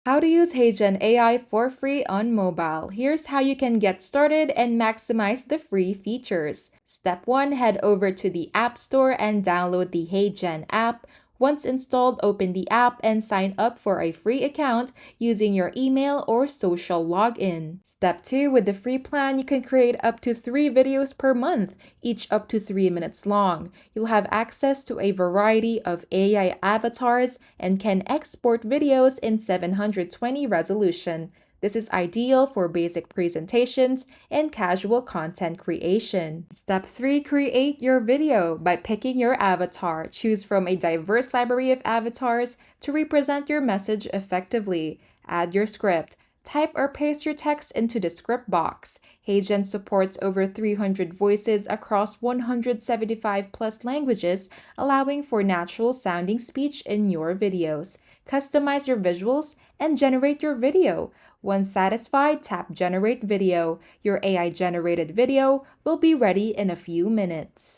How to use HeyGen AI for free on mobile. Here's how you can get started and maximize the free features. Step 1. Head over to the App Store and download the HeyGen app. Once installed, open the app and sign up for a free account using your email or social login. Step 2. With the free plan, you can create up to 3 videos per month, each up to 3 minutes long. You'll have access to a variety of AI avatars and can export videos in 720 resolution. This is ideal for basic presentations and casual content creation. Step 3. Create your video by picking your avatar. Choose from a diverse library of avatars to represent your message effectively. Add your script. Type or paste your text into the script box. HeyGen supports over 300 voices across 175 plus languages, allowing for natural sounding speech in your videos. Customize your visuals and generate your video. Once satisfied, tap Generate Video. Your AI-generated video will be ready in a few minutes.